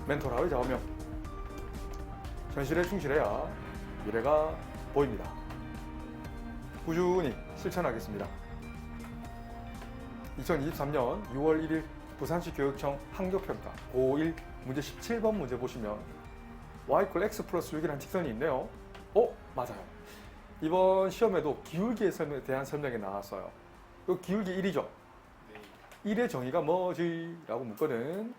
멘토라의 좌우명. 현실에 충실해야 미래가 보입니다. 꾸준히 실천하겠습니다. 2023년 6월 1일 부산시 교육청 학력평가 고1 문제 17번 문제 보시면 y = x 플러스 6이라는 직선이 있네요. 맞아요. 이번 시험에도 기울기에 대한 설명이 나왔어요. 이 기울기 1이죠. 네. 1의 정의가 뭐지? 라고 묻거든.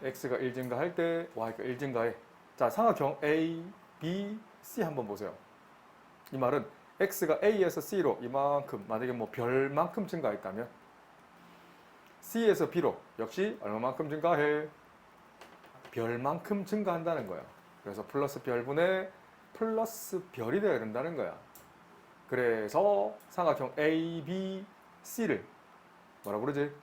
x가 1 증가할 때 x가 y가 1. 1 증가할 때 y가 1 증가해. 자, 삼각형 A, B, C 한번 보세요. 이 말은 x가 A에서 C로 이만큼, 만약에 뭐 별만큼 증가했다면 C에서 B로 역시 얼마만큼 증가해? 별만큼 증가한다는 거야. 그래서 플러스 별분의 플러스 별이 되어야 된다는 거야. 그래서 삼각형 A, B, C를 뭐라고 그러지?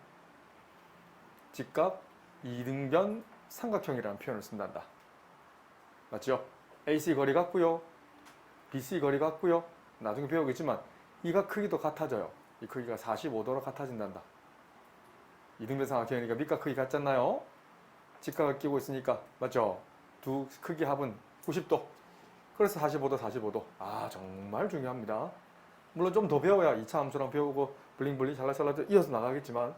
직각 이등변 삼각형이라는 표현을 쓴단다. 맞죠? AC 거리 같고요. BC 거리 같고요. 나중에 배우겠지만 이가 크기도 같아져요. 이 크기가 45도로 같아진단다. 이등변 삼각형이니까 밑과 크기 같잖아요. 직각을 끼고 있으니까 맞죠? 두 크기 합은 90도. 그래서 45도, 45도. 정말 중요합니다. 물론 좀 더 배워야 2차 함수랑 배우고 블링블링 샬라샬라 이어서 나가겠지만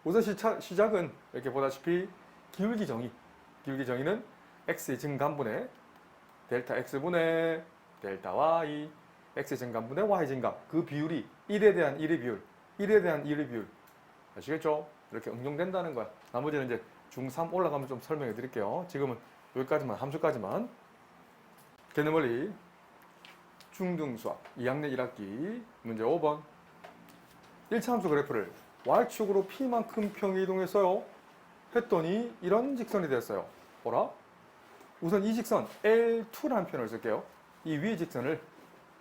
우선 시작은 이렇게 보다시피 기울기 정의. 기울기 정의는 x의 증감분의 델타 x분의 델타 y, x의 증감분의 y 증감. 그 비율이 1에 대한 1의 비율, 1에 대한 1의 비율. 아시겠죠? 이렇게 응용된다는 거야. 나머지는 이제 중3 올라가면 좀 설명해 드릴게요. 지금은 여기까지만, 함수까지만. 개념원리 중등수학 2학년 1학기 문제 5번. 1차 함수 그래프를 y축으로 p만큼 평이동했어요. 했더니 이런 직선이 됐어요. 뭐라? 우선 이 직선 L2라는 표현을 쓸게요. 이 위의 직선을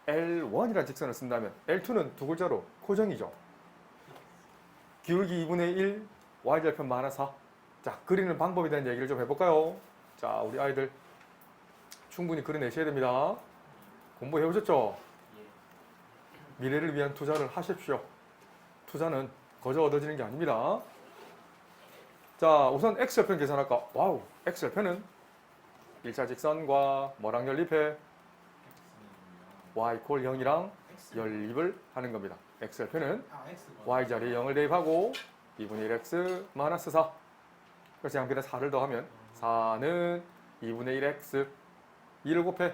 L1이라는 직선을 쓴다면 L2는 두 글자로 고정이죠. 기울기 2분의 1, y절편 마이너스 4. 자, 그리는 방법에 대한 얘기를 좀 해볼까요? 자, 우리 아이들 충분히 그려내셔야 됩니다. 공부해 오셨죠? 미래를 위한 투자를 하십시오. 투자는 거저 얻어지는 게 아닙니다. 자, 우선 x절편 계산할까? 와우, x절편은 1차 직선과 뭐랑 연립해? y = 0이랑 연립을 하는 겁니다. x절편은 y자리에 0을 대입하고 2분의 1x 마이너스 4. 그래서 양변에 4를 더하면 4는 2분의 1x 2를 곱해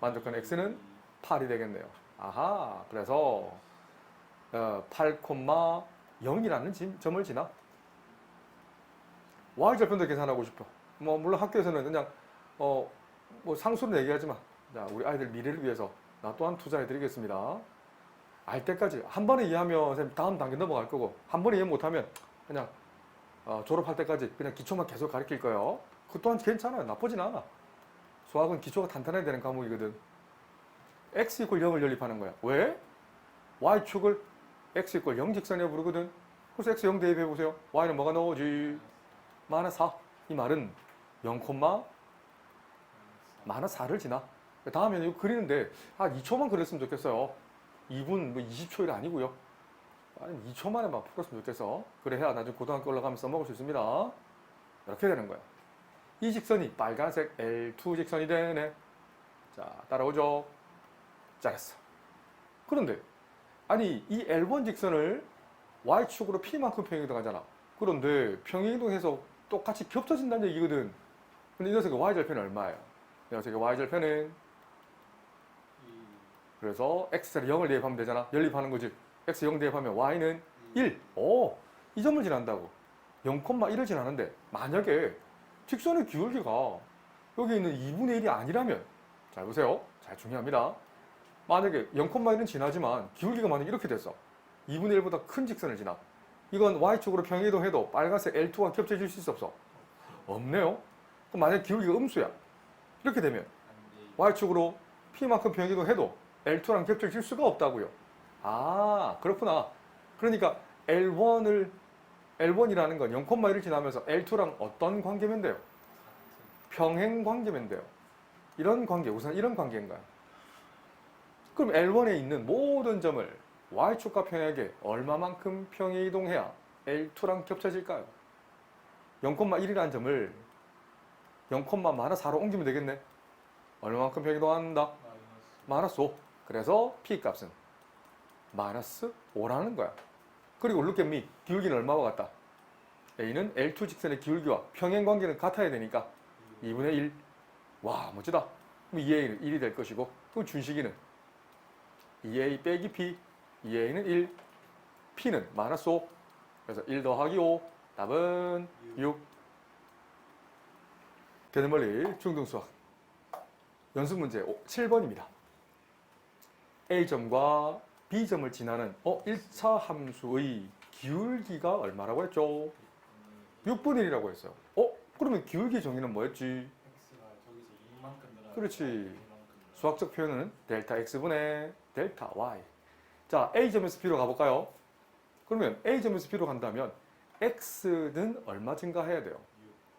만족한 x는 8이 되겠네요. 아하, 그래서 8,0이라는 점을 지나 y절편도 계산하고 싶어. 물론 학교에서는 그냥 뭐 상수로 얘기하지만 자, 우리 아이들 미래를 위해서 나 또한 투자해 드리겠습니다. 알 때까지 한 번에 이해하면 선생님 다음 단계 넘어갈 거고 한 번에 이해 못하면 그냥 졸업할 때까지 그냥 기초만 계속 가르칠 거예요. 그 또한 괜찮아요. 나쁘진 않아. 수학은 기초가 탄탄해야 되는 과목이거든. x = 0을 연립하는 거야. 왜? y축을 x = 0 직선이라고 부르거든. 그래서 x 0 대입해보세요. y는 뭐가 나오지? 마이너스 4. 이 말은 0, 마이너스 4를 지나. 다음에는 이거 그리는데 2초만 그렸으면 좋겠어요. 2분 20초 일 아니고요. 아니면 2초 만에 막 풀었으면 좋겠어. 그래야 나중에 고등학교 올라가면 써먹을 수 있습니다. 이렇게 되는 거야. 이 직선이 빨간색 L2 직선이 되네. 자, 따라오죠. 잘했어. 그런데 아니 이 L1 직선을 Y축으로 P만큼 평행이동하잖아. 그런데 평행이동해서 똑같이 겹쳐진다는 얘기거든. 근데 이 녀석의 Y절편은 얼마예요? 이 녀석의 Y절편은 그래서 X자리 0을 대입하면 되잖아. 연립하는 거지. X 0 대입하면 Y는 1. 이 점을 지난다고. 0,1을 지나는데 만약에 직선의 기울기가 여기 있는 2분의 1이 아니라면 잘 보세요. 잘 중요합니다. 만약에 0,1은 지나지만 기울기가 만약에 이렇게 됐어. 2분의 1보다 큰 직선을 지나. 이건 Y축으로 평행이동해도 빨간색 L2와 겹쳐질 수 있어 없어? 없네요. 그럼 만약에 기울기가 음수야. 이렇게 되면 Y축으로 P만큼 평행이동해도 L2랑 겹쳐질 수가 없다고요. 그렇구나. 그러니까 L1이라는 건 0,1을 지나면서 L2랑 어떤 관계면 돼요? 평행 관계면 돼요. 이런 관계, 우선 이런 관계인가요? 그럼 L1에 있는 모든 점을 Y축과 평행하게 얼마만큼 평행이동해야 L2랑 겹쳐질까요? 0,1이라는 점을 0,-4로 옮기면 되겠네. 얼마만큼 변동한다? 마이너스 5. 그래서 P 값은 마이너스 5라는 거야. 그리고 look at me. 기울기는 얼마와 같다? A는 L2 직선의 기울기와 평행 관계는 같아야 되니까 2분의 1. 와, 멋지다. 그럼 2A는 1이 될 것이고, 그럼 준식이는 2A 빼기 P. 2A는 1. P는 마이너스 5. 그래서 1 더하기 5. 답은 6. 개념원리 중등수학 연습 문제 7번입니다. A점과 B점을 지나는 1차 함수의 기울기가 얼마라고 했죠? 6분의 1이라고 했어요. 그러면 기울기 정의는 뭐였지? x가 저기서 2만큼 늘어나고 그렇지. 수학적 표현은 델타 x분의 델타 y. 자, A점에서 B로 가볼까요? 그러면 A점에서 B로 간다면 x는 얼마 증가해야 돼요?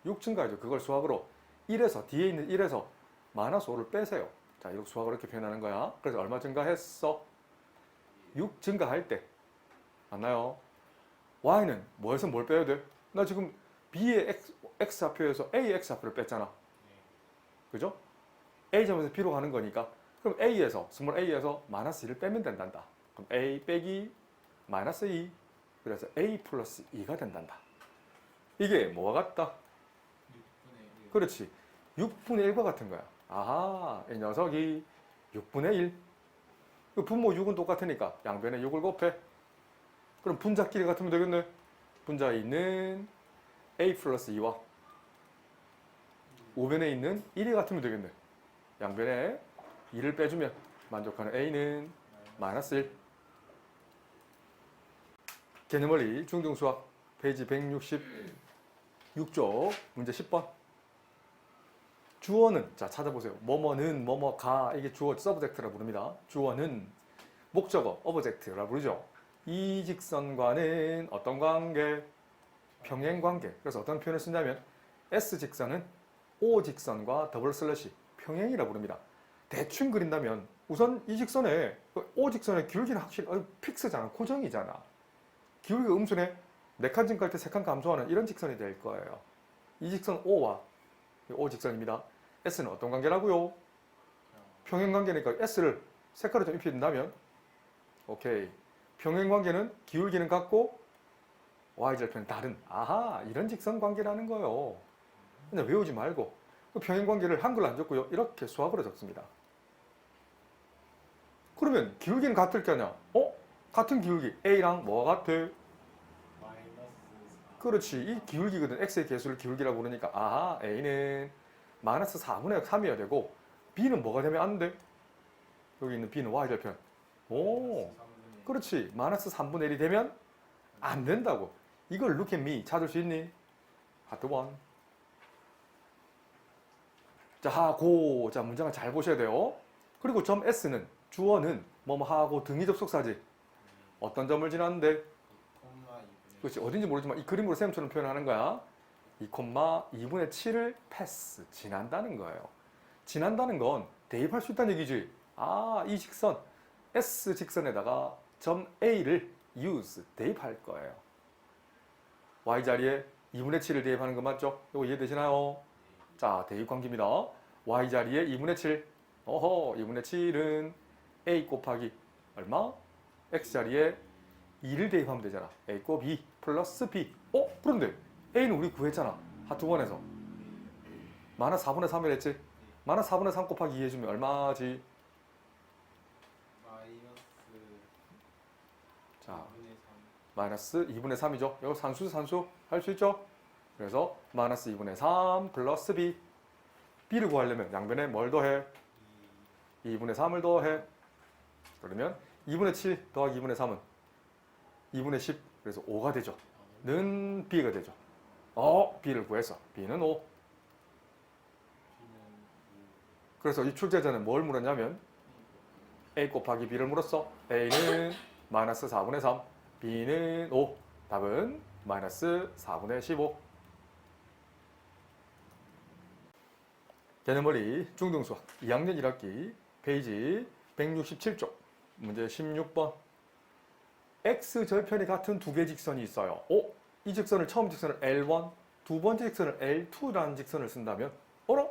6 증가해죠. 그걸 수학으로 1에서 뒤에 있는 1에서 마이너스 5를 빼세요. 자, 이렇게 수학으로 이렇게 표현하는 거야. 그래서 얼마 증가했어? 6 증가할 때 맞나요? y는 뭐에서 뭘 빼야 돼? 나 지금 b의 x좌표에서 a의 x좌표를 뺐잖아. 그죠? A점에서 B로 가는 거니까 그럼 A에서 스몰 A에서 마이너스 2를 빼면 된단다. 그럼 A 빼기 마이너스 2 그래서 A 플러스 2가 된단다. 이게 뭐와 같다? 6분의 1 그렇지. 6분의 1과 같은 거야. 아하, 이 녀석이 6분의 1. 그 분모 6은 똑같으니까 양변에 6을 곱해. 그럼 분자끼리 같으면 되겠네. 분자에 있는 A 플러스 2와 우변에 있는 1이 같으면 되겠네. 양변에 2를 빼주면 만족하는 A는 마이너스 1. 개념원리 중등수학 페이지 166쪽 문제 10번. 주어는 자 찾아보세요. 뭐뭐는 뭐뭐가 이게 주어 서브젝트라 부릅니다. 주어는 목적어 오브젝트라 부르죠. 이 직선과는 어떤 관계? 평행 관계. 그래서 어떤 표현을 쓰냐면 S 직선은 O 직선과 더블 슬래시 평행이라 부릅니다. 대충 그린다면 우선 이 직선에 O 직선의 기울기는 확실히 픽스잖아. 고정이잖아. 기울기가 음수네. 4칸 증가할 때 3칸 감소하는 이런 직선이 될 거예요. 이 직선 O와 O 직선입니다. S는 어떤 관계라고요? 평행 관계니까 S를 색깔을 좀 입힌다면 오케이. 평행 관계는 기울기는 같고 Y절편은 다른. 아하, 이런 직선 관계라는 거예요. 그냥 외우지 말고 그 평행 관계를 한글로 안 적고요. 이렇게 수학으로 적습니다. 그러면 기울기는 같을 게 아니야. 같은 기울기 A랑 뭐가 같아? 마이너스 4 그렇지. 이 기울기거든. X의 개수를 기울기라고 부르니까 아하, A는 마이너스 4분의 3이어야 되고 B는 뭐가 되면 안 돼? 여기 있는 B는 Y절편. 오, 그렇지. 마이너스 3분의 1이 되면 안 된다고. 이걸 look at me 찾을 수 있니? 하트 원. 자, 하고. 자, 문장을 잘 보셔야 돼요. 그리고 점 S는 주어는 뭐뭐하고 등위 접속사지. 어떤 점을 지났는데? 2,2분의 그렇지. 어딘지 모르지만 이 그림으로 쌤처럼 표현하는 거야. 2,2분의 7을 패스. 지난다는 거예요. 지난다는 건 대입할 수 있다는 얘기지. 아, 이 직선 S 직선에다가 점 A를 use. 대입할 거예요. Y자리에 2분의 7을 대입하는 거 맞죠? 이거 이해되시나요? 자, 대입 관계입니다. Y자리에 2분의 7. 어허, 2분의 7은 A 곱하기 얼마? X자리에 2를 대입하면 되잖아. A 곱 2 플러스 B. 그런데 A는 우리 구했잖아. 하트 원에서. 마이너스 4분의 3을 했지? 마이너스 4분의 3 곱하기 2 해주면 얼마지? 마이너스 자, 2분의 3 마이너스 2분의 3이죠. 이거 산수 할 수 있죠? 그래서 마이너스 2분의 3 플러스 B. B를 구하려면 양변에 뭘 더해? 2분의 3을 더해. 그러면 2분의 7 더하기 2분의 3은 2분의 10. 그래서 5가 되죠. 는 B가 되죠. B를 구했어. B는 5. B는 그래서 이 출제자는 뭘 물었냐면 A 곱하기 B를 물었어. A는 마이너스 4분의 3, B는 5. 답은 마이너스 4분의 15. 개념원리 중등수학 2학년 1학기 페이지 167쪽 문제 16번. X절편이 같은 두 개 직선이 있어요. 이 직선을 처음 직선을 L1, 두 번째 직선을 L2라는 직선을 쓴다면 어라?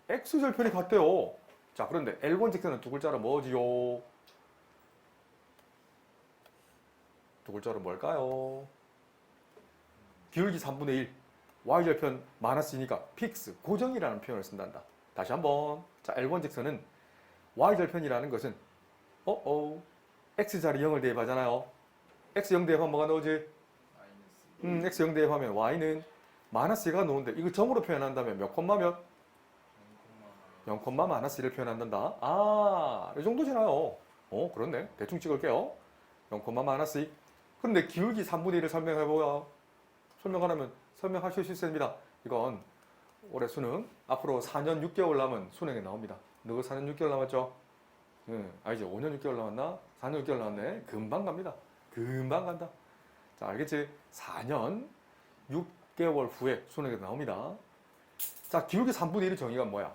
X절편이 같대요. 자, 그런데 L1 직선은 두 글자로 뭐지요? 두 글자로 뭘까요? 기울기 3분의 1, Y절편 마이너스이니까 픽스, 고정이라는 표현을 쓴단다. 다시 한번. 자, L1 직선은 Y절편이라는 것은 X자리 0을 대입하잖아요. X 0 대입하면 뭐가 나오지? 마이너스 X 0 대입하면 Y는 마이너스 2가 나오는데 이거 점으로 표현한다면 몇 콤마 몇? 0 콤마 마이너스 1을 표현한단다. 아, 이 정도잖아요. 그렇네. 대충 찍을게요. 0 콤마 마이너스 2. 그런데 기울기 3분의 1을 설명해보야. 설명하려면 설명하실 수 있습니다. 이건 올해 수능 앞으로 4년 6개월 남은 수능에 나옵니다. 너가 4년 6개월 남았죠? 이제 5년 6개월 남았나? 4년 6개월 남았네. 금방 갑니다. 금방 간다. 자, 알겠지? 4년 6개월 후에 수능에 나옵니다. 자, 기울기 3분의 1의 정의가 뭐야?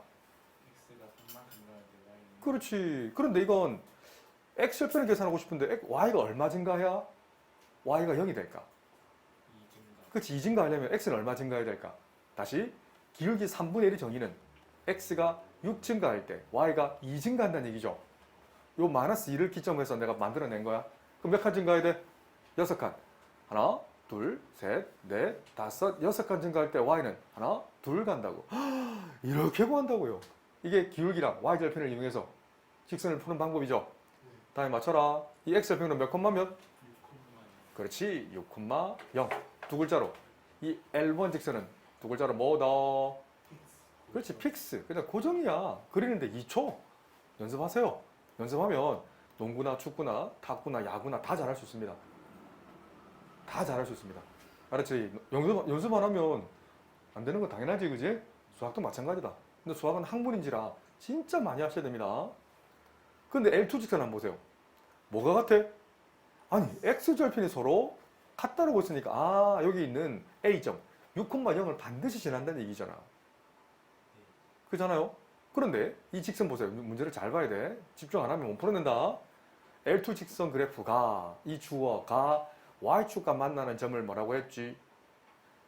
X가 3만 증가하는데 Y는 그렇지. 그런데 이건 X절편을 계산하고 싶은데 Y가 얼마 증가해야 Y가 0이 될까? 2 증가 그렇지. 2 증가하려면 X는 얼마 증가해야 될까? 다시 기울기 3분의 1의 정의는 X가 6 증가할 때 Y가 2 증가한다는 얘기죠. 요 마이너스 2를 기점으로 해서 내가 만들어낸 거야. 그럼 몇 칸 증가해야 돼? 6칸. 하나, 둘, 셋, 넷, 다섯, 6칸 증가할 때 Y는 하나, 둘 간다고. 이렇게 구한다고요. 이게 기울기랑 Y절편을 이용해서 직선을 푸는 방법이죠. 다음에 맞춰라. 이 X절편은 몇 콤마 몇? 6,0. 그렇지. 6,0. 두 글자로. 이 L1 직선은 두 글자로 뭐다? 그렇지. 픽스. 그냥 고정이야. 그리는데 2초. 연습하세요. 연습하면 농구나 축구나 탁구나 야구나 다 잘할 수 있습니다. 다 잘할 수 있습니다. 알았지? 연습 안 하면 안 되는 거 당연하지, 그지? 수학도 마찬가지다. 근데 수학은 학문인지라 진짜 많이 하셔야 됩니다. 근데 L2 직선 한번 보세요. 뭐가 같아? 아니, X절편이 서로 같다라고 했으니까, 아, 여기 있는 A점, 6,0을 반드시 지난다는 얘기잖아. 그잖아요? 그런데 이 직선 보세요. 문제를 잘 봐야 돼. 집중 안 하면 못 풀어낸다. L2 직선 그래프가 이 주어가 Y축과 만나는 점을 뭐라고 했지?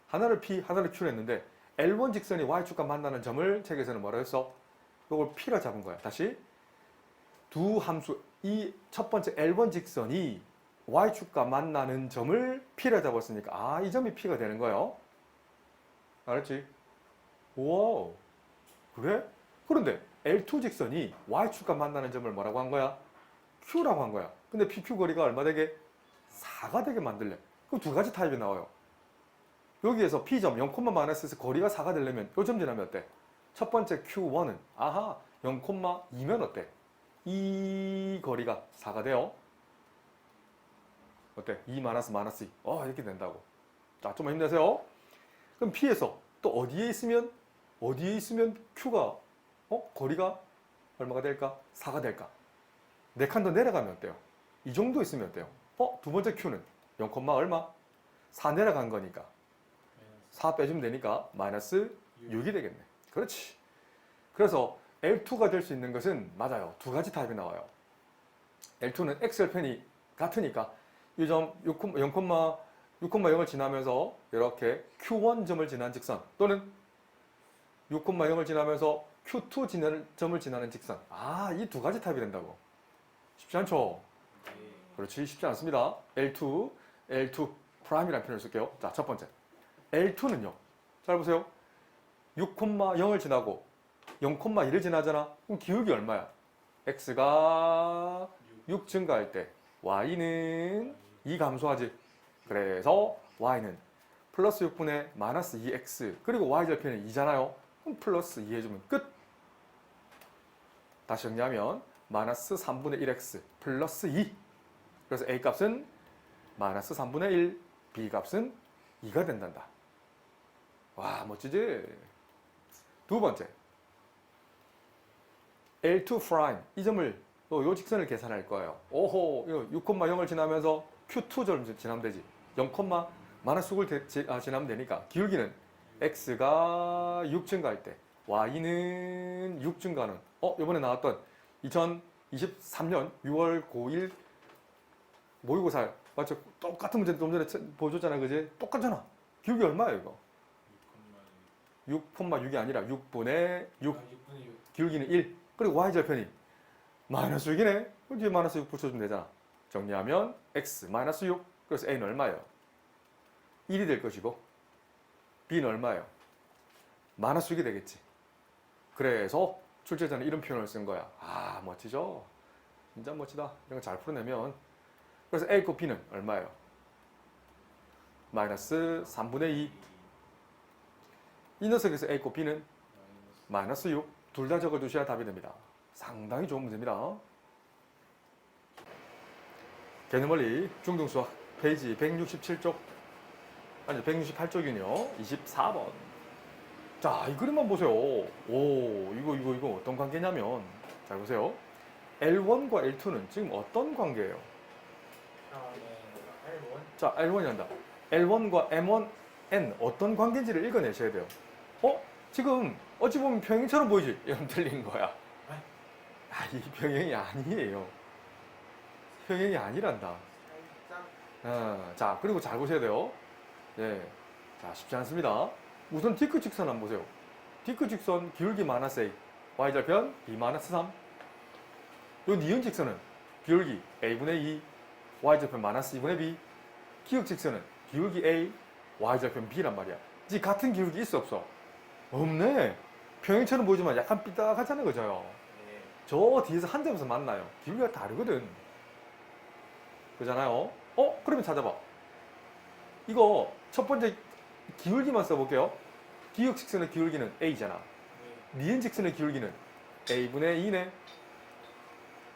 하나를 P, 하나를 Q로 했는데 L1 직선이 Y축과 만나는 점을 책에서는 뭐라고 했어? 이걸 P라 잡은 거야. 다시 두 함수, 이 첫 번째 L1 직선이 Y축과 만나는 점을 P라 잡았으니까 아, 이 점이 P가 되는 거예요. 알았지? 우와, 그래? 그런데 L2 직선이 Y축과 만나는 점을 뭐라고 한 거야? Q라고 한 거야. 근데 PQ 거리가 얼마 되게? 4가 되게 만들래. 그럼 두 가지 타입이 나와요. 여기에서 P점 0,-에서 거리가 4가 되려면 요 점 지나면 어때? 첫 번째 Q1은 아하 0,2면 어때? 이 거리가 4가 돼요. 어때? 2 마이너스 2. 이렇게 된다고. 자, 좀만 힘내세요. 그럼 P에서 또 어디에 있으면 Q가 거리가 얼마가 될까? 4가 될까? 4칸 더 내려가면 어때요? 이 정도 있으면 어때요? 두 번째 Q는 0, 얼마? 4 내려간 거니까 4 빼주면 되니까 마이너스 6이 되겠네. 그렇지. 그래서 L2가 될 수 있는 것은 맞아요. 두 가지 타입이 나와요. L2는 X절편이 같으니까 이 점 6,0을 지나면서 이렇게 Q1 점을 지난 직선 또는 6,0을 지나면서 Q2 점을 지나는 직선. 아, 이 두 가지 타입이 된다고. 쉽지 않죠? 네. 그렇지, 쉽지 않습니다. L2 프라임이라는 표현을 쓸게요. 자, 첫 번째. L2는요. 잘 보세요. 6,0을 지나고 0,1을 지나잖아. 그럼 기울기 얼마야? X가 6 증가할 때 Y는 2 감소하지. 그래서 Y는 플러스 6분의 마이너스 2X 그리고 Y절편은 2잖아요. 그럼 플러스 2 해주면 끝. 다시 정리하면 마이너스 3분의 1X 플러스 2. 그래서 A 값은 마이너스 3분의 1, B 값은 2가 된단다. 와, 멋지지? 두 번째. L2 프라임. 이 점을, 요 직선을 계산할 거예요. 오호, 이거 6,0을 지나면서 Q2점 지나면 되지. 0, 마이너스 6을 지나면 되니까. 기울기는 X가 6 증가할 때, Y는 6 증가하는, 이번에 나왔던 2023년 6월 9일 모의고사 맞죠? 똑같은 문제 좀 전에 보여줬잖아, 그지? 똑같잖아. 기울기 얼마야 이거? 6,6이 아니라 6분의 6 아, 6분의 6. 기울기는 1 그리고 y절편이 마이너스 6이네 그럼 뒤에 마이너스 6 붙여주면 되잖아 정리하면 x 마이너스 6 그래서 a는 얼마예요? 1이 될 것이고 b는 얼마예요? 마이너스 6이 되겠지 그래서 출제자는 이런 표현을 쓴 거야 아 멋지죠? 진짜 멋지다 이런 거 잘 풀어내면 그래서 a 곱 b는 얼마예요? 마이너스 3분의 2 이 녀석에서 a 곱 b는 마이너스. 마이너스 6 둘 다 적어두셔야 답이 됩니다. 상당히 좋은 문제입니다. 개념원리 중등수학 페이지 167쪽 아니 168쪽이요 24번 자 이 그림만 보세요 오 이거 어떤 관계냐면 잘 보세요 L1과 L2는 지금 어떤 관계예요? 아, 네. L1. 자 L1이 한다 L1과 M1, N 어떤 관계인지를 읽어내셔야 돼요 지금 어찌 보면 평행처럼 보이지? 이러면 틀린 거야 이 평행이 아니에요 평행이 아니란다 살짝. 자 그리고 잘 보셔야 돼요 예, 자 쉽지 않습니다 우선 디크 직선 한번 보세요 디크 직선 기울기 마이너스 a y절편 b 마이너스 3 요 니은 직선은 기울기 a분의 2 y절편 마이너스 2분의 b 기역 직선은 기울기 a y절편 b란 말이야 이 같은 기울기 있어 없어? 없네 평행처럼 보이지만 약간 삐딱하잖아요 그죠? 네. 저 뒤에서 한 점에서 만나요 기울기가 다르거든 그잖아요 그러면 찾아봐 이거 첫 번째 기울기만 써볼게요 기역 직선의 기울기는 a잖아 네. 니은 직선의 기울기는 a분의 2네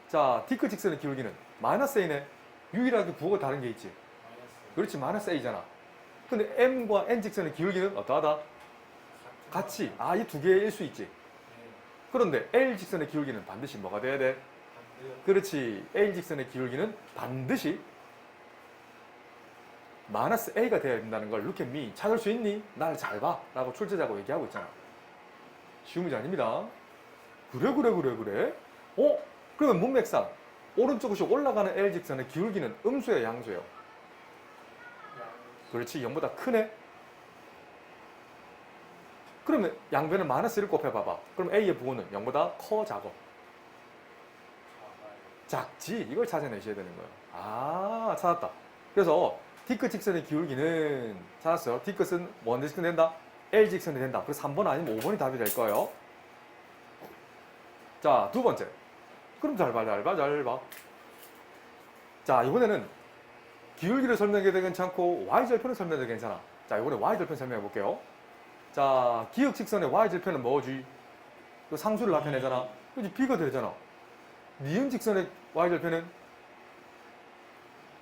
자 디크 직선의 기울기는 마이너스 a네 유일하게 부호가 다른 게 있지 마이너스. 그렇지 마이너스 a잖아 근데 m과 n 직선의 기울기는 어떠하다? 같이 이 두 개일 수 있지 네. 그런데 l 직선의 기울기는 반드시 뭐가 돼야 돼? 반대요. 그렇지 l 직선의 기울기는 반드시 마이너스 a가 돼야 된다는 걸 look at me 찾을 수 있니? 날 잘 봐 라고 출제자가 얘기하고 있잖아 쉬운 문제 아닙니다 그래 그러면 문맥상 오른쪽으로 올라가는 l 직선의 기울기는 음수예요 양수예요? 양수. 그렇지 0보다 크네 그러면 양변을 마이너스 1 곱해봐봐 그럼 a의 부호는 0보다 커 작어? 작아요. 작지 이걸 찾아내셔야 되는 거예요 찾았다 그래서 디크 직선의 기울기는 찾았어요 디크는 뭔 직선이 된다? L 직선이 된다 그래서 3번 아니면 5번이 답이 될 거예요 자 두 번째 그럼 잘 봐 자 이번에는 기울기를 설명해도 괜찮고 y절편을 설명해도 괜찮아 자 이번에 y절편 설명해 볼게요 자 기역 직선의 y절편은 뭐지? 그 상수를 나타내잖아 그지 b가 되잖아 니은 직선의 y절편은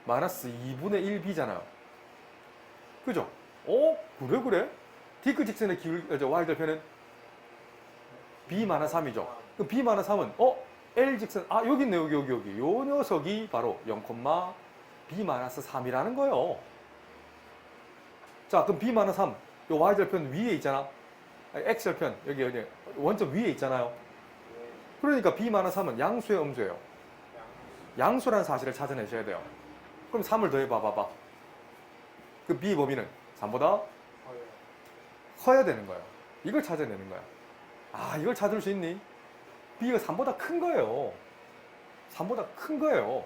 마이너스 2분의 1b잖아요 그죠? 그래? 디크 직선의 y절편은 b 마이너스 3이죠 그럼 b 마이너스 3은 l 직선 여기 있네 여기 요 녀석이 바로 0, b 마이너스 3이라는 거예요 자 그럼 b 마이너스 3 요 y절편 위에 있잖아 x절편 여기 원점 위에 있잖아요 네. 그러니까 b 마이너스 3은 양수예요 음수예요? 양수. 양수라는 사실을 찾아내셔야 돼요 그럼 3을 더해봐 그 b 범위는 3보다 커요. 커야 되는 거예요 이걸 찾아내는 거야 이걸 찾을 수 있니? b가 3보다 큰 거예요 3보다 큰 거예요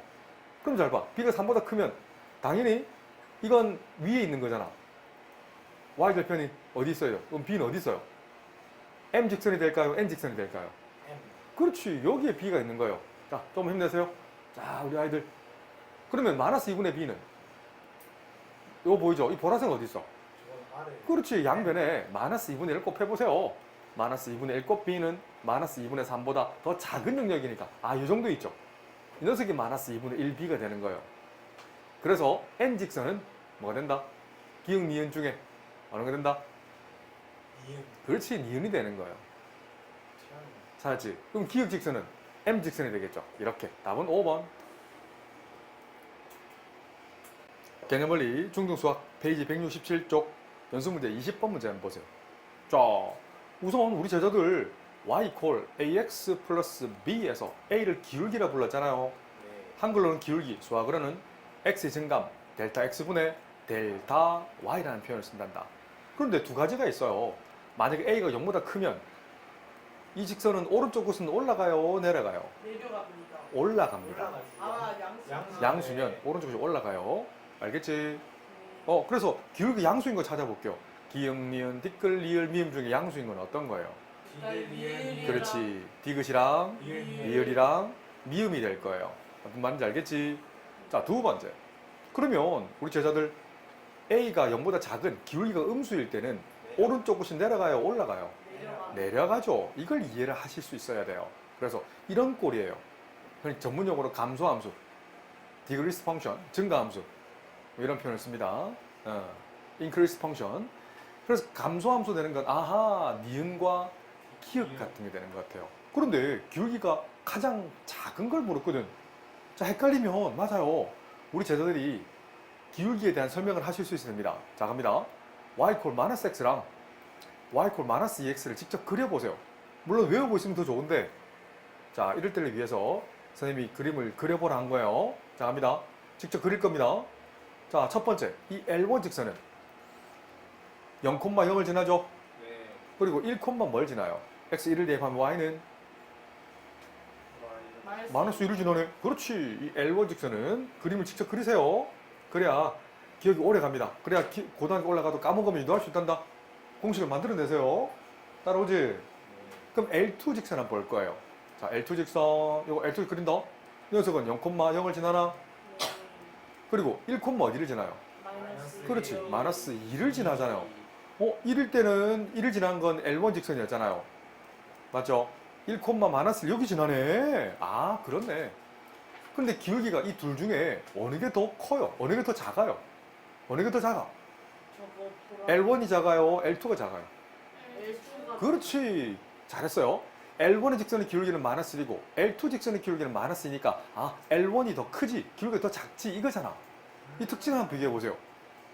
그럼 잘 봐 b가 3보다 크면 당연히 이건 위에 있는 거잖아 y절편이 어디 있어요? 그럼 b는 어디 있어요? m 직선이 될까요? n 직선이 될까요? M. 그렇지 여기에 b가 있는 거예요 자 좀 힘내세요 자 우리 아이들 그러면 마이너스 2분의 b는 이거 보이죠? 이 보라색 어디 있어? 저건 아래. 그렇지 양변에 마이너스 2분의 1 곱해보세요 마이너스 2분의 1 곱 b는 마이너스 2분의 3보다 더 작은 영역이니까 이 정도 있죠 이 녀석이 마이너스 2분의 1b가 되는 거예요 그래서 n 직선은 뭐가 된다? 기역 니은 중에 어느 게 된다? 이응. 그렇지 니은이 되는 거예요 태양이. 찾았지? 그럼 기역 직선은 m 직선이 되겠죠 이렇게 답은 5번 개념원리 중등수학 페이지 167쪽 연습문제 20번 문제 한번 보세요 자 우선 우리 제자들 y 콜 ax 플러스 b에서 a를 기울기라 불렀잖아요 네. 한글로는 기울기 수학으로는 x의 증감 델타 x분의 델타 y라는 표현을 쓴단다 그런데 두 가지가 있어요 만약에 A가 0보다 크면 이 직선은 오른쪽 끝은 올라가요, 내려가요? 내려갑니다. 올라갑니다. 올라가지. 아, 양수. 양수면 오른쪽 끝이 올라가요. 알겠지? 네. 그래서 기울기 양수인 거 찾아볼게요. 기역, 니은, 티끌, 리을, 미음 중에 양수인 건 어떤 거예요? 리을. 그렇지. 디귿이랑 리을이랑 미음이 될 거예요. 무슨 말인지 알겠지? 자, 두 번째. 그러면 우리 제자들 A가 0보다 작은 기울기가 음수일 때는 오른쪽 끝이 내려가요, 올라가요? 내려가. 내려가죠. 이걸 이해를 하실 수 있어야 돼요. 그래서 이런 꼴이에요. 그냥 전문용어로 감소함수, 디그리스 펑션, 증가함수 뭐 이런 표현을 씁니다. 인크리스 펑션. 그래서 감소함수 되는 건 아하, 니은과 기역 같은 게 되는 것 같아요. 그런데 기울기가 가장 작은 걸 물었거든. 자, 헷갈리면 맞아요. 우리 제자들이 기울기에 대한 설명을 하실 수 있습니다. 자, 갑니다. y 콜 마이너스 x랑 y 콜 마이너스 2x를 직접 그려보세요. 물론 외우고 있으면 더 좋은데, 자, 이럴 때를 위해서 선생님이 그림을 그려보라 한 거예요. 자, 갑니다. 직접 그릴 겁니다. 자, 첫 번째, 이 L1 직선은 0,0을 지나죠. 네. 그리고 1뭘 지나요. x1을 대입하면 y는 마이너스 1을 지나네. 그렇지. 이 L1 직선은 그림을 직접 그리세요. 그래야 기억이 오래 갑니다. 그래야 고등학교 올라가도 까먹으면 유도할 수 있단다. 공식을 만들어내세요. 따라오지? 그럼 L2 직선 한번 볼 거예요. 자, L2 직선, 이거 L2 그린다. 이 녀석은 0,0을 지나나? 그리고 1, 어디를 지나요? 마이너스. 그렇지. 마이너스 2를 지나잖아요. 1일 때는 1을 지난 건 L1 직선이었잖아요. 맞죠? 1, 마이너스 여기 지나네. 아, 그렇네. 근데 기울기가 이 둘 중에 어느 게 더 커요? 어느 게 더 작아요? 어느 게 더 작아? 저거 보라. L1이 작아요? L2가 작아요? L2가. 그렇지. 잘했어요. L1의 직선의 기울기는 마이너스 1이고 L2 직선의 기울기는 마이너스 2니까 L1이 더 크지, 기울기가 더 작지 이거잖아. 이 특징을 한번 비교해 보세요.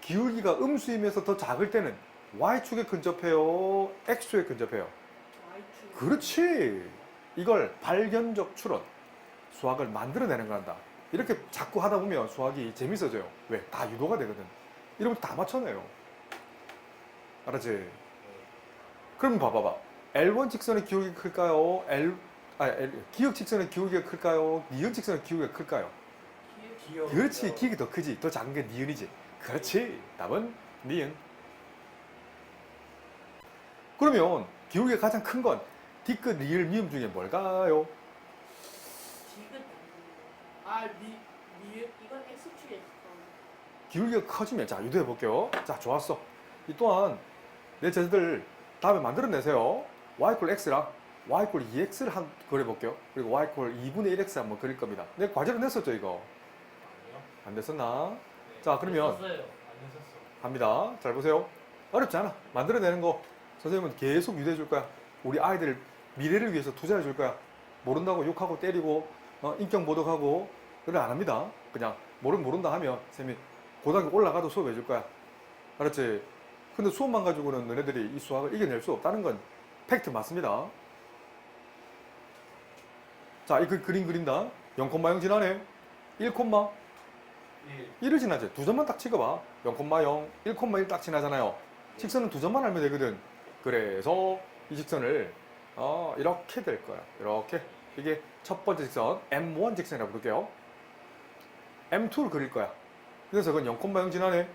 기울기가 음수이면서 더 작을 때는 Y축에 근접해요? X축에 근접해요? Y축. 그렇지. 이걸 발견적 추론, 수학을 만들어내는 거란다. 이렇게 자꾸 하다 보면 수학이 재밌어져요. 왜? 다 유도가 되거든. 이러면 다 맞춰내요. 알았지? 그럼 봐봐봐. L1 직선의 기울기가 클까요? 기역 직선의 기울기가 클까요? 니은 직선의 기울기가 클까요? 기억. 그렇지. 기역이 더 크지. 더 작은 게 니은이지. 그렇지. 답은 니은. 그러면 기울기가 가장 큰 건 디귿, 리을, 미음 중에 뭘까요? 디귿. 이건 X축에 있어. 기울기가 커지면, 자, 유도해 볼게요. 자, 좋았어. 이 또한 내 제자들 다음에 만들어내세요. y 콜 x랑 y 콜 2x를 한 그려볼게요. 그리고 y 콜 2분의 1x 한번 그릴 겁니다. 내가 과제로 냈었죠, 이거? 아니요. 안 됐었나? 네. 자, 그러면 안 했었어. 합니다. 잘 보세요. 어렵지 않아. 만들어내는 거 선생님은 계속 유도해 줄 거야. 우리 아이들 미래를 위해서 투자해 줄 거야. 모른다고 욕하고 때리고 인격 모독하고 그래 안 합니다. 그냥 모른다 하면 선생님이 고등학교 올라가도 수업해 줄 거야. 알았지? 근데 수업만 가지고는 너네들이 이 수학을 이겨낼 수 없다는 건 팩트 맞습니다. 자, 이 그림 그린다. 0,0 지나네. 1, 1을 지나지. 두 점만 딱 찍어봐. 0,0, 1,1 딱 지나잖아요. 직선은 두 점만 알면 되거든. 그래서 이 직선을 이렇게 될 거야. 이렇게. 이게 첫 번째 직선 M1 직선이라고 부를게요. M2를 그릴 거야. 그래서 그건 0,0 지나네.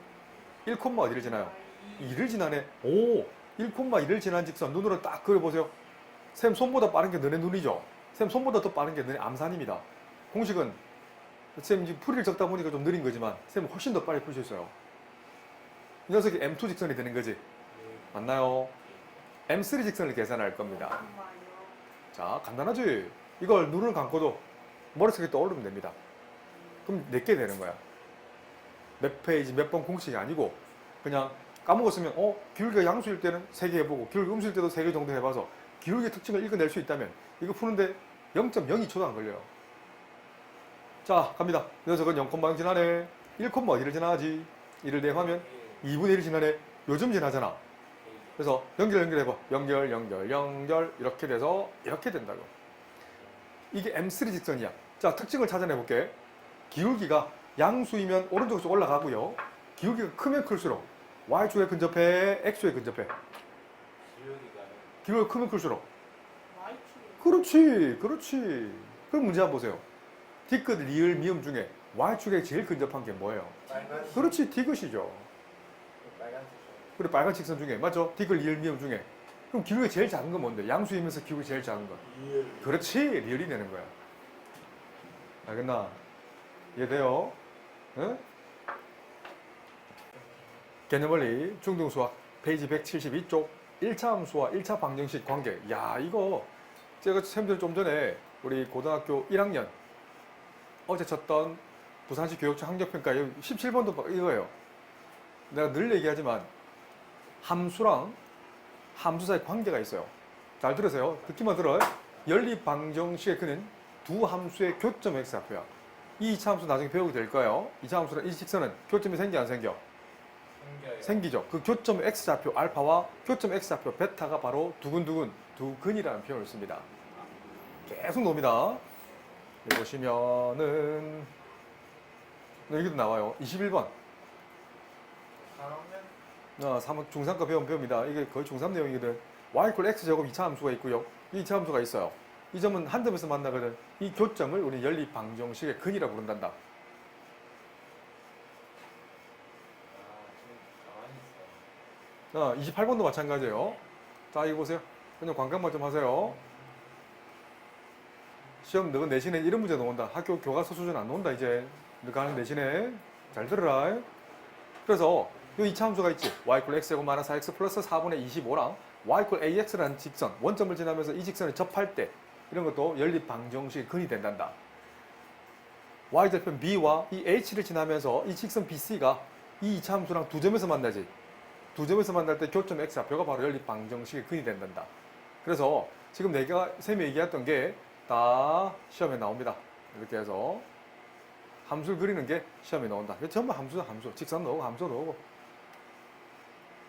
1, 어디를 지나요? 2를 지나네. 오, 1,2를 지난 직선 눈으로 딱 그려보세요. 쌤 손보다 빠른 게 너네 눈이죠? 쌤 손보다 더 빠른 게 너네 암산입니다. 공식은 쌤 지금 풀이를 적다 보니까 좀 느린 거지만 쌤은 훨씬 더 빨리 풀 수 있어요. 이 녀석이 M2 직선이 되는 거지. 맞나요? M3 직선을 계산할 겁니다. 자, 간단하지? 이걸 눈을 감고도 머릿속에 떠오르면 됩니다. 그럼 내게 되는 거야. 몇 페이지 몇 번 공식이 아니고 그냥 까먹었으면 기울기가 양수일 때는 3개 해보고 기울기 음수일 때도 3개 정도 해봐서 기울기 특징을 읽어낼 수 있다면 이거 푸는데 0.02초도 안 걸려요. 자, 갑니다. 이 녀석은 0,0 지나네. 1, 어디를 지나지? 1을 대입하면 2분의 1을 지나네. 요즘 지나잖아. 그래서 연결해봐. 연결 이렇게 돼서 이렇게 된다고. 이게 M3 직선이야. 자, 특징을 찾아내볼게. 기울기가 양수이면 오른쪽에서 올라가고요. 기울기가 크면 클수록 Y축에 근접해, X축에 근접해. 기울기가요. 기울기가 크면 클수록. Y축에 그렇지. 그럼 문제 한번 보세요. D끝, 리을, 미음 중에 Y축에 제일 근접한 게 뭐예요? 빨간. 그렇지, D끝이죠. 빨간색이요. 그리고 빨간 직선 중에, 맞죠? D끝, 리을, 미음 중에. 그럼 기울기가 제일 작은 건 뭔데? 양수이면서 기울기 제일 작은 건. 이을. 그렇지, 리을이 되는 거야. 알겠나? 이해돼요? 응? 개념원리 중등수학 페이지 172쪽 1차 함수와 1차 방정식 관계. 야, 이거 제가 쌤들 좀 전에 우리 고등학교 1학년 어제 쳤던 부산시 교육청 학력평가 17번도 이거예요. 내가 늘 얘기하지만 함수랑 함수 사이 관계가 있어요. 잘 들으세요. 듣기만 들어요. 연립 방정식의 그는 두 함수의 교점 x좌표야. 이 2차 함수 나중에 배우게 될 거예요. 2차 함수는 이 직선은 교점이 생겨 안 생겨? 생겨요. 생기죠. 그 교점 x좌표 알파와 교점 x좌표 베타가 바로 두근두근 두근이라는 표현을 씁니다. 계속 놉니다. 여기 보시면은 여기도 나와요. 21번. 3학년. 중3과 배웁니다. 이게 거의 중3 내용이거든. y = x제곱 2차 함수가 있고요. 이 2차 함수가 있어요. 이 점은 한 점에서 만나거든. 이 교점을 우리 연립 방정식의 근이라고 부른단다. 지금 가만히 있어요. 28번도 마찬가지예요. 자, 이거 보세요. 그냥 관광만 좀 하세요. 시험 너가 내신에 이런 문제 나온다. 학교 교과서 수준 안 나온다 이제. 너가 하는 내신에 잘 들어라. 그래서 이 2차 함수가 있지. y = x제곱 마이너스 4x 플러스 4분의 25랑 y = ax라는 직선, 원점을 지나면서 이 직선을 접할 때 이런 것도 연립 방정식의 근이 된단다. y절편 b와 이 h를 지나면서 이 직선 bc가 이 2차 함수랑 두 점에서 만나지. 두 점에서 만날 때 교점 x좌표가 바로 연립 방정식의 근이 된단다. 그래서 지금 내가 쌤이 얘기했던 게 다 시험에 나옵니다. 이렇게 해서 함수를 그리는 게 시험에 나온다. 전부 함수, 직선 나오고 함수 나오고.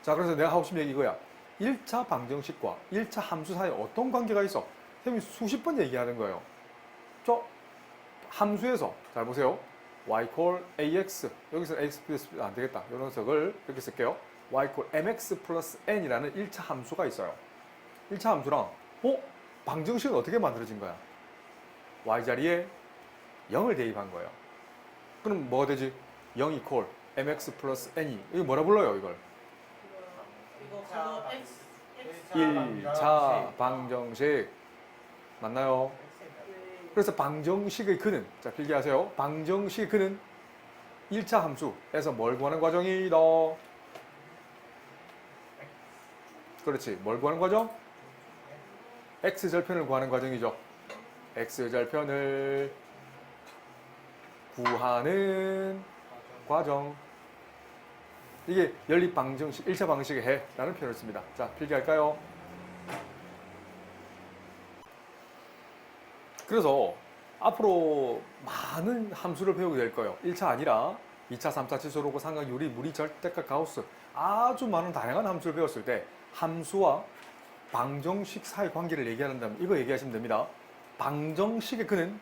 자, 그래서 내가 하고 싶은 얘기 이거야. 1차 방정식과 1차 함수 사이에 어떤 관계가 있어? 쌤이 수십 번 얘기하는 거예요. 저 함수에서 잘 보세요. y = ax, 여기서 x 플러스 안 되겠다. 이 녀석을 이렇게 쓸게요. y = mx 플러스 n이라는 1차 함수가 있어요. 1차 함수랑 방정식은 어떻게 만들어진 거야? y 자리에 0을 대입한 거예요. 그럼 뭐가 되지? 0 이퀄 mx 플러스 n이 이거 뭐라 불러요 이걸? 이거 그거 X 1차 방정식 맞나요? 네. 그래서 방정식의 근은, 자 필기하세요. 방정식의 근은 1차 함수에서 뭘 구하는 과정이다. 그렇지. 뭘 구하는 과정? x절편을 구하는 과정이죠. x절편을 구하는 과정. 이게 연립 방정식, 1차 방정식의 해라는 표현을 씁니다. 자, 필기할까요? 그래서 앞으로 많은 함수를 배우게 될 거예요. 1차 아니라 2차, 3차, 지수로고, 삼각, 유리, 무리, 절대값, 가우스 아주 많은 다양한 함수를 배웠을 때 함수와 방정식 사이 관계를 얘기한다면 이거 얘기하시면 됩니다. 방정식의 근은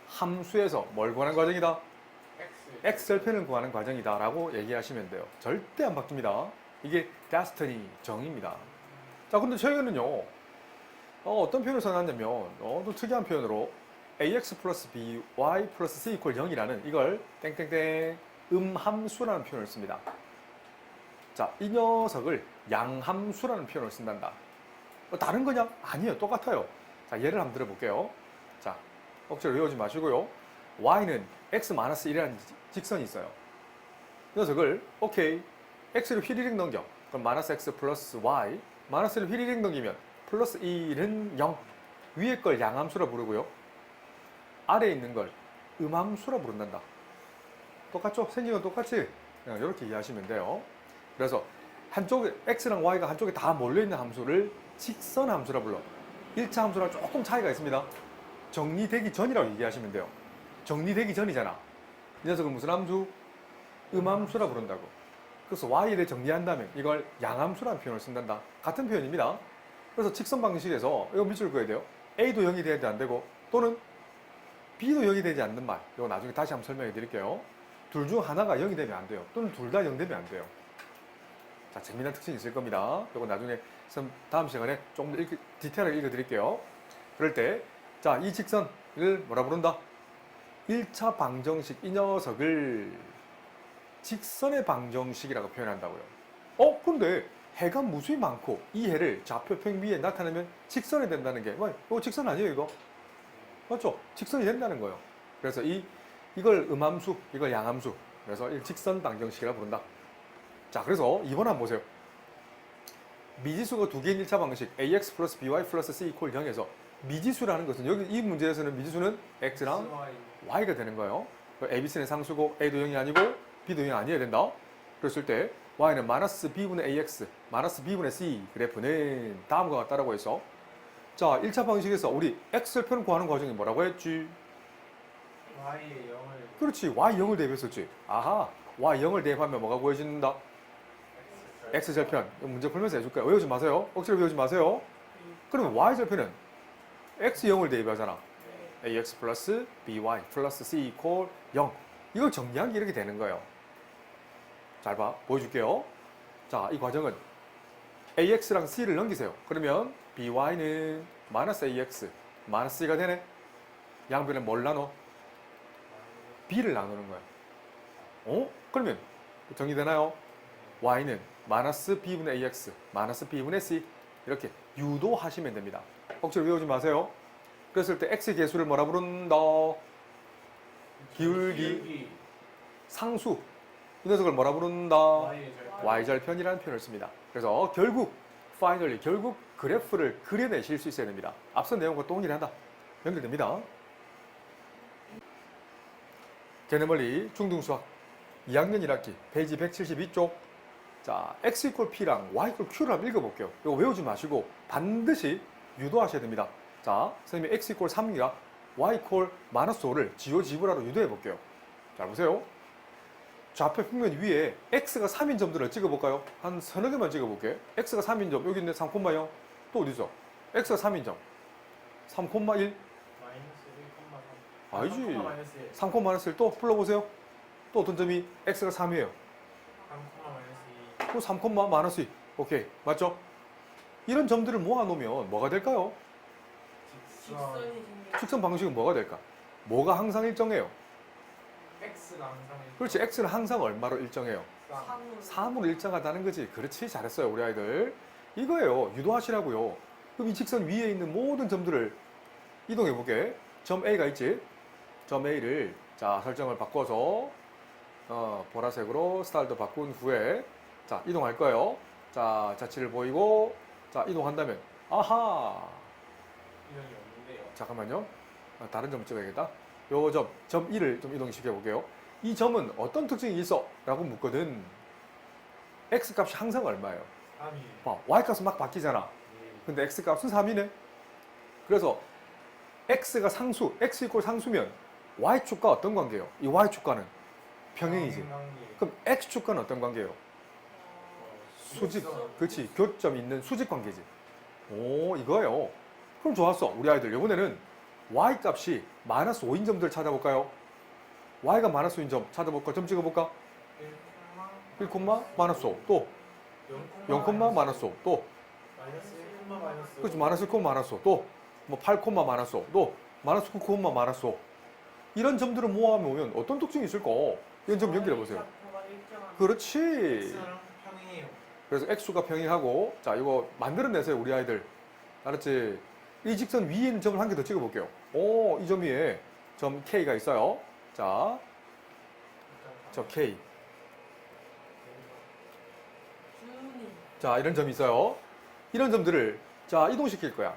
함수에서 뭘 구하는 과정이다? x절편을 구하는 과정이다 라고 얘기하시면 돼요. 절대 안 바뀝니다. 이게 destiny, 정의입니다. 자, 근데 최근에는요 어떤 표현을 써놨냐면 또 특이한 표현으로 ax 플러스 by 플러스 c 이퀄 0이라는 이걸 땡땡땡 음함수라는 표현을 씁니다. 자, 이 녀석을 양함수라는 표현을 쓴단다. 다른 거냐? 아니에요. 똑같아요. 자, 예를 한번 들어볼게요. 자, 억지로 외우지 마시고요. y는 x-1이라는 직선이 있어요. 이 녀석을 오케이 x를 휘리릭 넘겨. 그럼 마이너스 x 플러스 y 마이너스를 휘리릭 넘기면 플러스 1은 0. 위에 걸 양함수라 부르고요. 아래에 있는 걸 음함수라 부른단다. 똑같죠? 생긴 건 똑같이 이렇게 이해하시면 돼요. 그래서 한쪽에 x랑 y가 한쪽에 다 몰려있는 함수를 직선 함수라 불러. 1차 함수랑 조금 차이가 있습니다. 정리되기 전이라고 얘기하시면 돼요. 정리되기 전이잖아. 이 녀석은 무슨 함수? 음함수라 부른다고. 그래서 y에 대해 정리한다면 이걸 양함수라는 표현을 쓴단다. 같은 표현입니다. 그래서 직선 방식에서 이거 밑줄 그어야 돼요. a도 0이 돼야 안 되고 또는 b도 0이 되지 않는 말. 이거 나중에 다시 한번 설명해 드릴게요. 둘 중 하나가 0이 되면 안 돼요. 또는 둘 다 0 되면 안 돼요. 자, 재미난 특징이 있을 겁니다. 이거 나중에 다음 시간에 조금 더 디테일하게 읽어드릴게요. 그럴 때, 자, 이 직선을 뭐라 부른다? 1차 방정식 이 녀석을 직선의 방정식이라고 표현한다고요. 근데 해가 무수히 많고 이 해를 좌표평 위에 나타내면 직선이 된다는 게, 이거 직선 아니에요, 이거? 맞죠? 직선이 된다는 거예요. 그래서 이걸 음함수, 이걸 양함수. 그래서 직선 방정식이라고 부른다. 자, 그래서 이번 한번 보세요. 미지수가 두 개인 1차 방식 ax 플러스 by 플러스 c 이퀄 0에서 미지수라는 것은 여기 이 문제에서는 미지수는 x랑 y가 되는 거예요. abc는 상수고 a도 0이 아니고 b도 0이 아니어야 된다. 그랬을 때 y는 마이너스 b분의 ax, 마이너스 b분의 c 그래프는 다음과 같다라고 해서 자, 1차 방식에서 우리 x절편을 구하는 과정이 뭐라고 했지? Y의 0을 그렇지, y0을 대입했었지. 아하, y0을 대입하면 뭐가 구해진다? x절편. 문제 풀면서 해줄까요? 외우지 마세요. 억지로 외우지 마세요. 그러면 y절편은 x0을 대입하잖아. ax 플러스 by 플러스 c 이퀄 0. 이걸 정리한 게 이렇게 되는 거예요. 잘 봐. 보여줄게요. 자, 이 과정은 ax랑 c를 넘기세요. 그러면 by는 마이너스 ax, 마이너스 c가 되네. 양변에 뭘 나눠? b를 나누는 거야. 그러면 정리되나요? y는 마이너스 b분의 ax, 마이너스 b분의 c 이렇게 유도하시면 됩니다. 억지로 외우지 마세요. 그랬을 때 x 계수를 뭐라 부른다? 기울기 상수. 이 녀석을 뭐라 부른다? Y의 절편. y절편이라는 표현을 씁니다. 그래서 결국 그래프를 그려내실 수 있어야 됩니다. 앞선 내용과 동일하다. 연결됩니다. 개념원리 중등수학 2학년 1학기 페이지 172쪽. 자, x 이퀄 p랑 y 이퀄 q를 한번 읽어볼게요. 이거 외우지 마시고 반드시 유도하셔야 됩니다. 자, 선생님이 x 이퀄 3이라 y 이퀄 마이너스 5를 지오지브라로 유도해 볼게요. 잘 보세요. 좌표 평면 위에 x가 3인 점들을 찍어볼까요? 한 서너 개만 찍어볼게요. x가 3인 점 여기 있네. 3,0. 또 어디 있어? x가 3인 점 3,1. 마이너스 1,3. 아니지. 마이너스 1. 3, 마이너스 1 또 불러보세요. 또 어떤 점이 x가 3이에요. 3, 마이너스 2. 또 3, 마이너스 2. 오케이. 맞죠? 이런 점들을 모아놓으면 뭐가 될까요? 직선. 직선이 생겨. 축선 방식은 뭐가 될까? 뭐가 항상 일정해요? X가 항상 그렇지. x는 항상 얼마로 일정해요? 3으로. 3으로 일정하다는 거지. 그렇지. 잘했어요. 우리 아이들. 이거예요. 유도하시라고요. 그럼 이 직선 위에 있는 모든 점들을 이동해 보게. 점 A가 있지. 점 A를 자, 설정을 바꿔서 보라색으로 스타일도 바꾼 후에 자, 이동할 거예요. 자, 자치를 보이고 자, 이동한다면 아하. 이론이 없는데요. 잠깐만요. 다른 점을 찍어야겠다. 요 점 1을 좀 이동시켜 볼게요. 이 점은 어떤 특징이 있어? 라고 묻거든. x 값이 항상 얼마예요? 3이. 봐, y 값은 막 바뀌잖아. 근데 x 값은 3이네. 그래서 x가 상수, x 이퀄 상수면 y축과 어떤 관계예요? 이 y축과는 평행이지. 그럼 x축과는 어떤 관계예요? 수직. 그렇지. 교점이 있는 수직 관계지. 오, 이거예요. 그럼 좋았어. 우리 아이들 이번에는 y 값이 마이너스 5인 점들 찾아볼까요? y가 마이너스 5인 점 찾아볼까? 점 찍어볼까? 1, 마이너스 5. 또 0, 마이너스 5. 또 마이너스 1, 마이너스 5. 그렇지. 마이너스 1, 마이너스 5. 또 뭐 8, 마이너스 5. 또 마이너스 9, 마이너스 5. 이런 점들을 모아놓으면 어떤 특징이 있을까? 이런 점 연결해 보세요. 그렇지. X랑 평행해요. 그래서 x수가 평행하고 자, 이거 만들어내세요. 우리 아이들. 알았지? 이 직선 위에 있는 점을 한 개 더 찍어볼게요. 오, 이 점 위에 점 K가 있어요. 자, 저 K. 준이. 자, 이런 점이 있어요. 이런 점들을 자, 이동시킬 거야.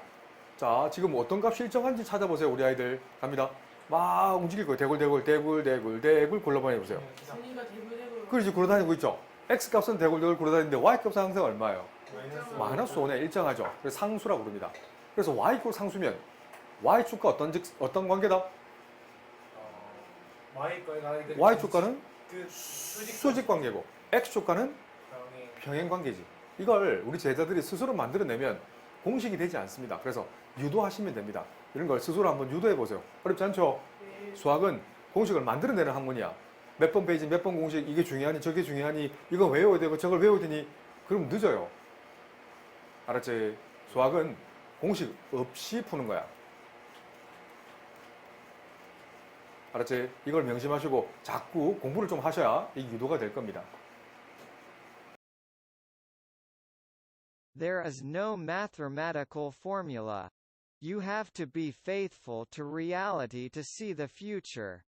자, 지금 어떤 값이 일정한지 찾아보세요. 우리 아이들. 갑니다. 막 움직일 거예요. 대굴 굴러다니 보세요. 준이가 대구대구. 그렇지, 굴러다니고 있죠. x 값은 대굴 굴러다니는데 y 값은 항상 얼마예요? 마이너스 마이너스 5네. 일정하죠. 그래서 상수라고 부릅니다. 그래서 y 이퀄 상수면 y축과 어떤 관계다? y축과는 그 수직 관계고 x축과는 평행 관계지. 이걸 우리 제자들이 스스로 만들어내면 공식이 되지 않습니다. 그래서 유도하시면 됩니다. 이런 걸 스스로 한번 유도해 보세요. 어렵지 않죠? 네. 수학은 공식을 만들어내는 학문이야. 몇 번 페이지, 몇 번 공식, 이게 중요하니, 저게 중요하니, 이거 외워야 되고, 저걸 외워야 되니, 그럼 늦어요. 알았지? 수학은 공식 없이 푸는 거야. 알았지? 이걸 명심하시고 자꾸 공부를 좀 하셔야 이 유도가 될 겁니다. There is no mathematical formula. You have to be faithful to reality to see the future.